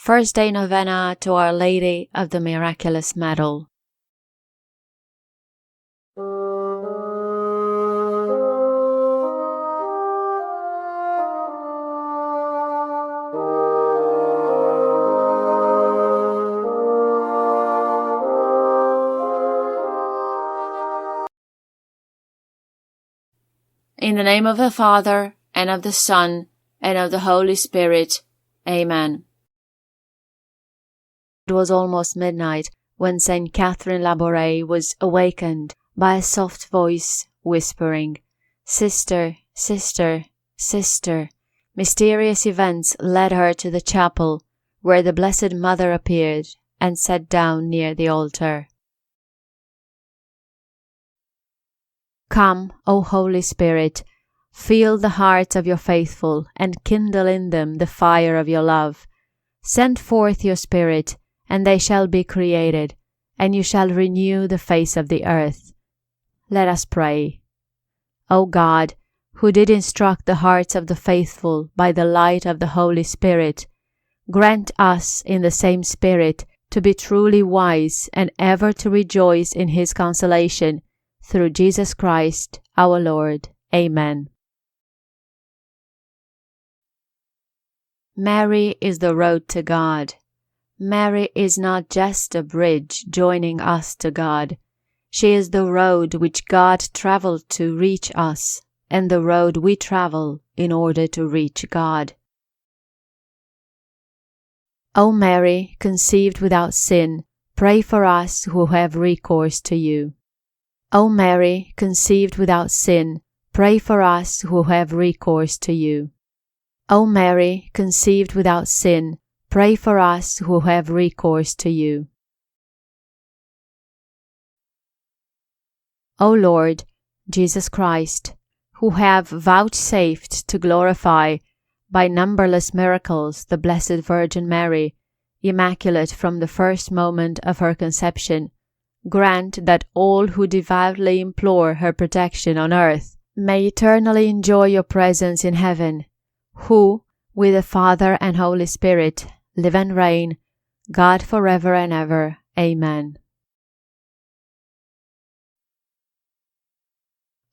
First Day Novena to Our Lady of the Miraculous Medal. In the name of the Father, and of the Son, and of the Holy Spirit. Amen. It was almost midnight when Saint Catherine Labouré was awakened by a soft voice whispering, "Sister, sister, sister." Mysterious events led her to the chapel, where the Blessed Mother appeared and sat down near the altar. Come, O Holy Spirit, fill the hearts of your faithful, and kindle in them the fire of your love. Send forth your Spirit, and they shall be created, and you shall renew the face of the earth. Let us pray. O God, who did instruct the hearts of the faithful by the light of the Holy Spirit, grant us in the same Spirit to be truly wise and ever to rejoice in His consolation, through Jesus Christ our Lord. Amen. Mary is the road to God. Mary is not just a bridge joining us to God. She is the road which God traveled to reach us, and the road we travel in order to reach God. O Mary, conceived without sin, pray for us who have recourse to you. O Mary, conceived without sin, pray for us who have recourse to you. O Mary, conceived without sin, pray for us who have recourse to you. O Lord Jesus Christ, who have vouchsafed to glorify by numberless miracles the Blessed Virgin Mary, immaculate from the first moment of her conception, grant that all who devoutly implore her protection on earth may eternally enjoy your presence in heaven, who, with the Father and Holy Spirit, live and reign, God forever and ever. Amen.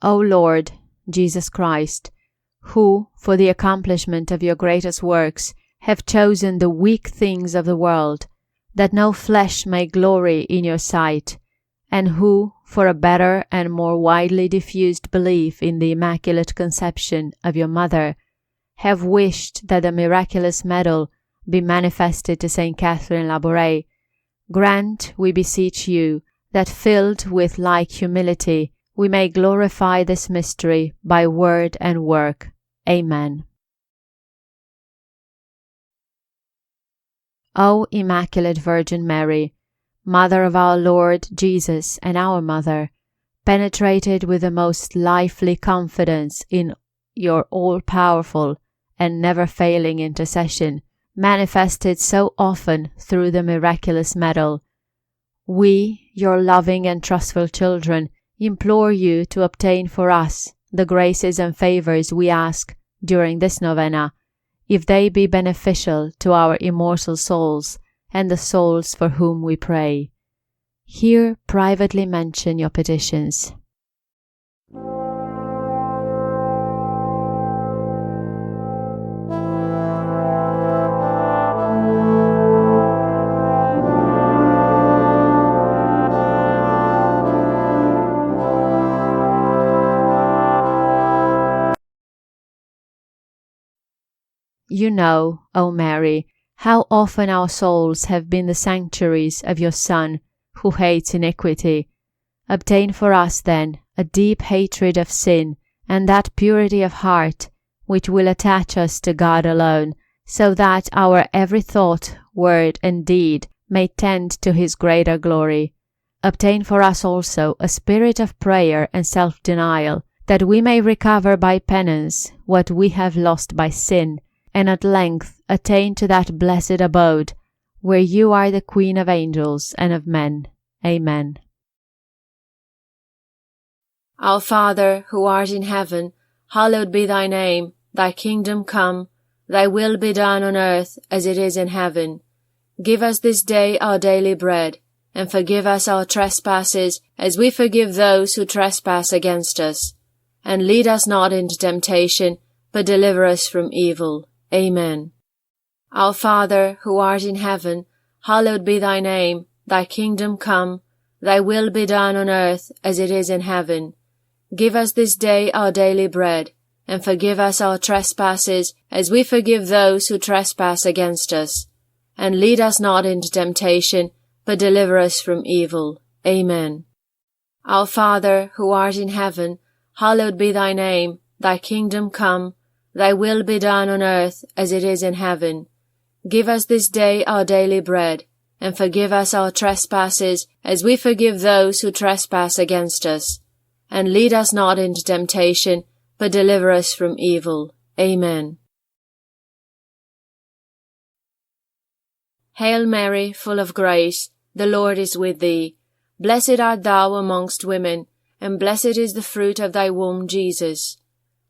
O Lord Jesus Christ, who, for the accomplishment of your greatest works, have chosen the weak things of the world, that no flesh may glory in your sight, and who, for a better and more widely diffused belief in the Immaculate Conception of your Mother, have wished that the miraculous medal be manifested to Saint Catherine Labouré, grant, we beseech you, that filled with like humility, we may glorify this mystery by word and work. Amen. O Immaculate Virgin Mary, Mother of our Lord Jesus and our Mother, penetrated with the most lively confidence in your all-powerful and never-failing intercession, manifested so often through the miraculous medal, we, your loving and trustful children, implore you to obtain for us the graces and favors we ask during this novena, if they be beneficial to our immortal souls and the souls for whom we pray. Here privately mention your petitions. You know, O Mary, how often our souls have been the sanctuaries of your Son, who hates iniquity. Obtain for us, then, a deep hatred of sin, and that purity of heart which will attach us to God alone, so that our every thought, word, and deed may tend to His greater glory. Obtain for us also a spirit of prayer and self-denial, that we may recover by penance what we have lost by sin, and at length attain to that blessed abode, where you are the Queen of angels and of men. Amen. Our Father, who art in heaven, hallowed be thy name. Thy kingdom come, thy will be done on earth as it is in heaven. Give us this day our daily bread, and forgive us our trespasses, as we forgive those who trespass against us. And lead us not into temptation, but deliver us from evil. Amen. Our Father, who art in heaven, hallowed be thy name. Thy kingdom come, thy will be done on earth as it is in heaven. Give us this day our daily bread, and forgive us our trespasses, as we forgive those who trespass against us. And lead us not into temptation, but deliver us from evil. Amen. Our Father, who art in heaven, hallowed be thy name. Thy kingdom come, thy will be done on earth as it is in heaven. Give us this day our daily bread, and forgive us our trespasses, as we forgive those who trespass against us. And lead us not into temptation, but deliver us from evil. Amen. Hail Mary, full of grace, the Lord is with thee. Blessed art thou amongst women, and blessed is the fruit of thy womb, Jesus.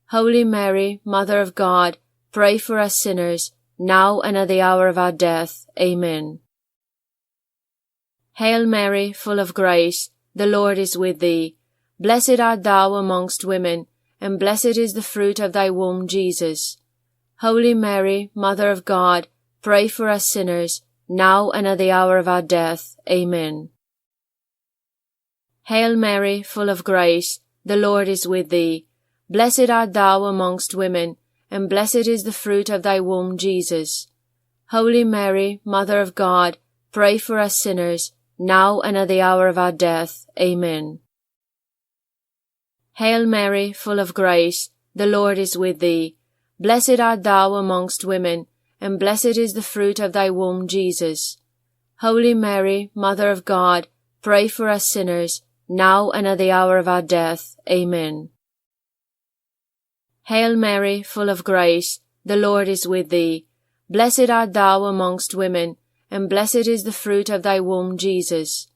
Holy Mary, Mother of God, pray for us sinners, now and at the hour of our death. Amen. Hail Mary, full of grace, the Lord is with thee. Blessed art thou amongst women, and blessed is the fruit of thy womb, Jesus. Holy Mary, Mother of God, pray for us sinners, now and at the hour of our death. Amen. Hail Mary, full of grace, the Lord is with thee. Blessed art thou amongst women, and blessed is the fruit of thy womb, Jesus. Holy Mary, Mother of God, pray for us sinners, now and at the hour of our death. Amen. Hail Mary, full of grace, the Lord is with thee. Blessed art thou amongst women, and blessed is the fruit of thy womb, Jesus. Holy Mary, Mother of God, pray for us sinners, now and at the hour of our death. Amen. Hail Mary, full of grace, the Lord is with thee. Blessed art thou amongst women, and blessed is the fruit of thy womb, Jesus.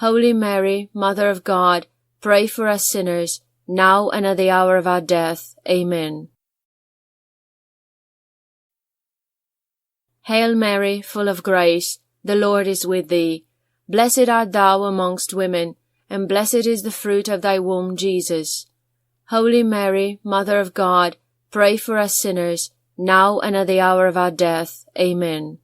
Holy Mary, Mother of God, pray for us sinners, now and at the hour of our death. Amen. Hail Mary, full of grace, the Lord is with thee. Blessed art thou amongst women, and blessed is the fruit of thy womb, Jesus. Holy Mary, Mother of God, pray for us sinners, now and at the hour of our death. Amen.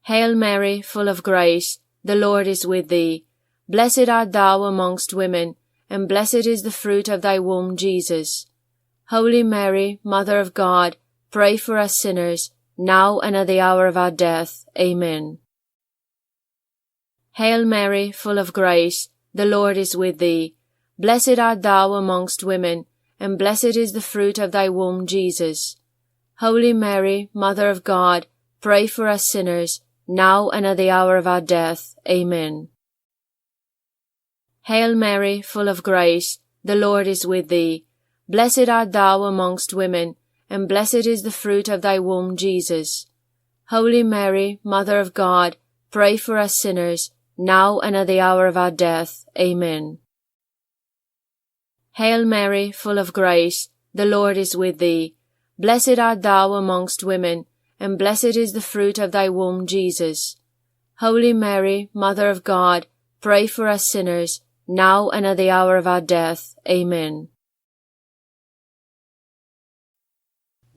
Hail Mary, full of grace, the Lord is with thee. Blessed art thou amongst women, and blessed is the fruit of thy womb, Jesus. Holy Mary, Mother of God, pray for us sinners, now and at the hour of our death. Amen. Hail Mary, full of grace, the Lord is with thee. Blessed art thou amongst women, and blessed is the fruit of thy womb, Jesus. Holy Mary, Mother of God, pray for us sinners, now and at the hour of our death. Amen. Hail Mary, full of grace, the Lord is with thee. Blessed art thou amongst women, and blessed is the fruit of thy womb, Jesus. Holy Mary, Mother of God, pray for us sinners, now and at the hour of our death. Amen. Hail Mary, full of grace, the Lord is with thee. Blessed art thou amongst women, and blessed is the fruit of thy womb, Jesus. Holy Mary, Mother of God, pray for us sinners, now and at the hour of our death. Amen.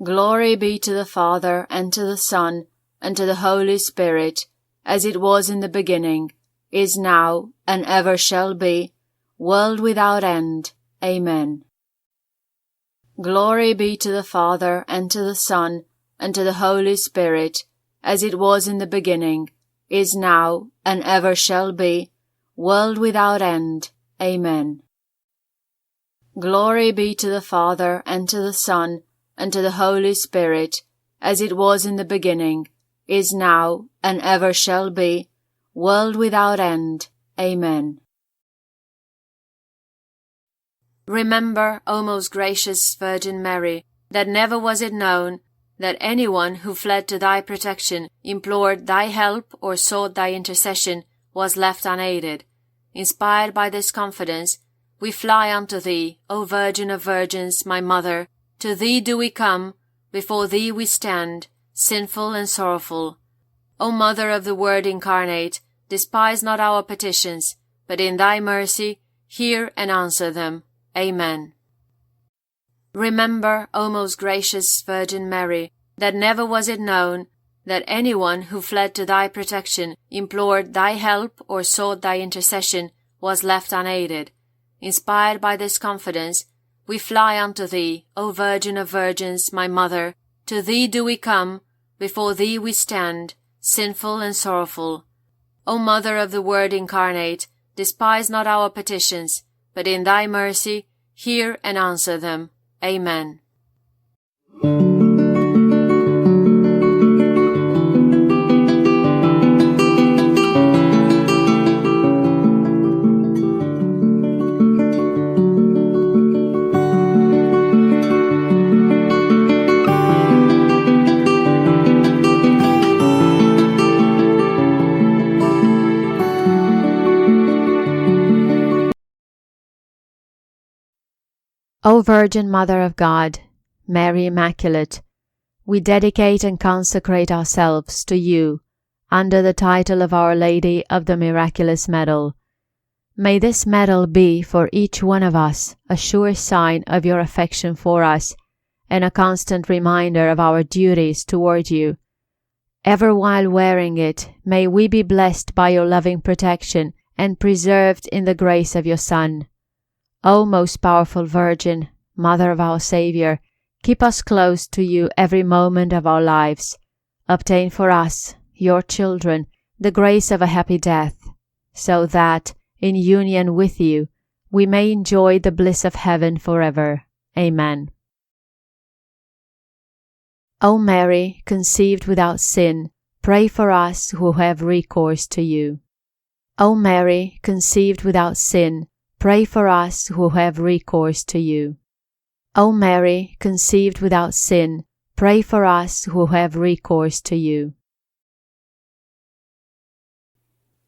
Glory be to the Father, and to the Son, and to the Holy Spirit, as it was in the beginning, is now, and ever shall be, world without end. Amen. Glory be to the Father, and to the Son, and to the Holy Spirit, as it was in the beginning, is now, and ever shall be, world without end. Amen. Glory be to the Father, and to the Son, and to the Holy Spirit, as it was in the beginning, is now, and ever shall be, world without end. Amen. Remember, O most gracious Virgin Mary, that never was it known that anyone who fled to thy protection, implored thy help, or sought thy intercession, was left unaided. Inspired by this confidence, we fly unto thee, O Virgin of Virgins, my Mother. To thee do we come, before thee we stand, sinful and sorrowful. O Mother of the Word incarnate, despise not our petitions, but in thy mercy hear and answer them. Amen. Remember, O most gracious Virgin Mary, that never was it known that anyone who fled to thy protection, implored thy help, or sought thy intercession, was left unaided. Inspired by this confidence, we fly unto thee, O Virgin of Virgins, my Mother. To thee do we come, before thee we stand, sinful and sorrowful. O Mother of the Word incarnate, despise not our petitions, but in thy mercy hear and answer them. Amen. O Virgin Mother of God, Mary Immaculate, we dedicate and consecrate ourselves to you under the title of Our Lady of the Miraculous Medal. May this medal be for each one of us a sure sign of your affection for us and a constant reminder of our duties toward you. Ever while wearing it, may we be blessed by your loving protection and preserved in the grace of your Son. O most powerful Virgin, Mother of our Saviour, keep us close to you every moment of our lives. Obtain for us, your children, the grace of a happy death, so that, in union with you, we may enjoy the bliss of heaven forever. Amen. O Mary, conceived without sin, pray for us who have recourse to you. O Mary, conceived without sin, pray for us who have recourse to you. O Mary, conceived without sin, pray for us who have recourse to you.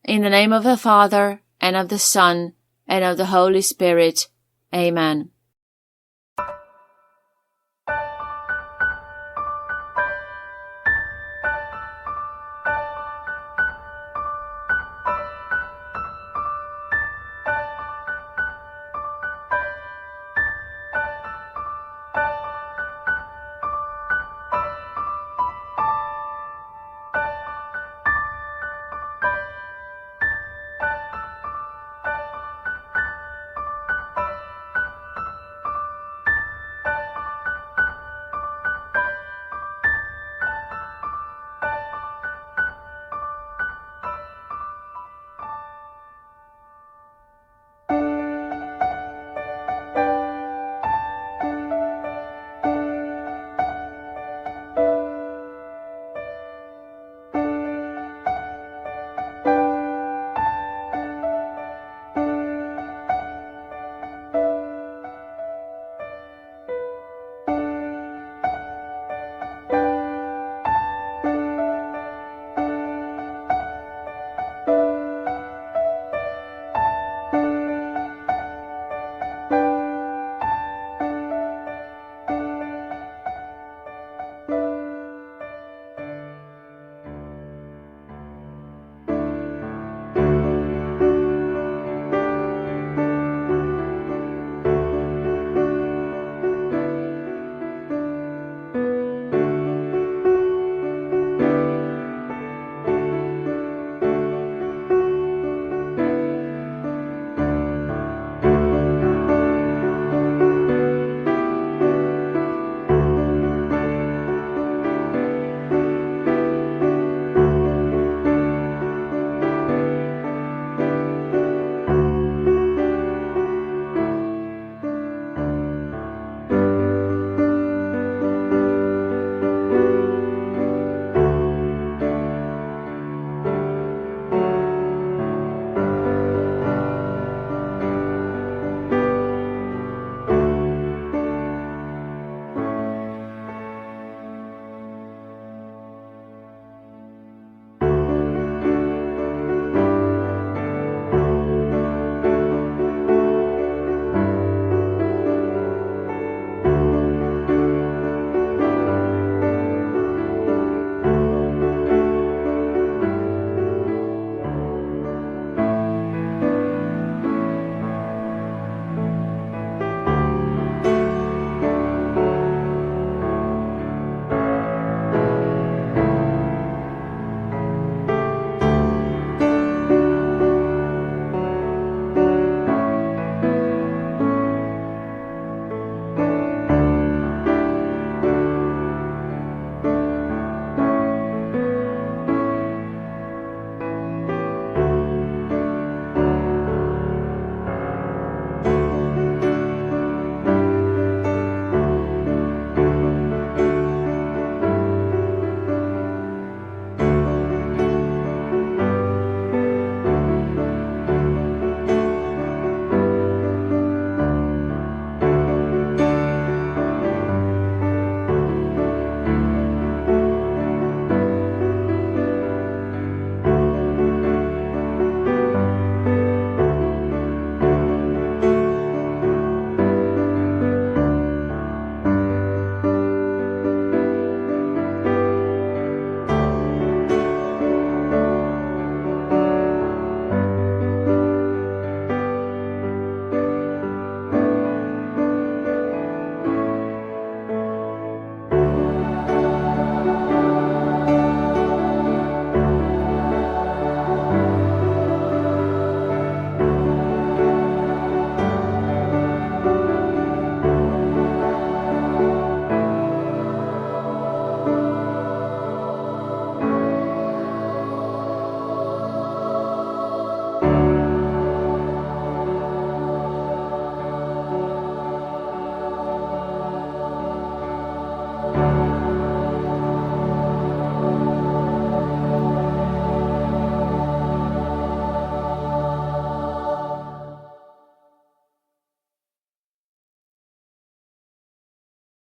In the name of the Father, and of the Son, and of the Holy Spirit. Amen.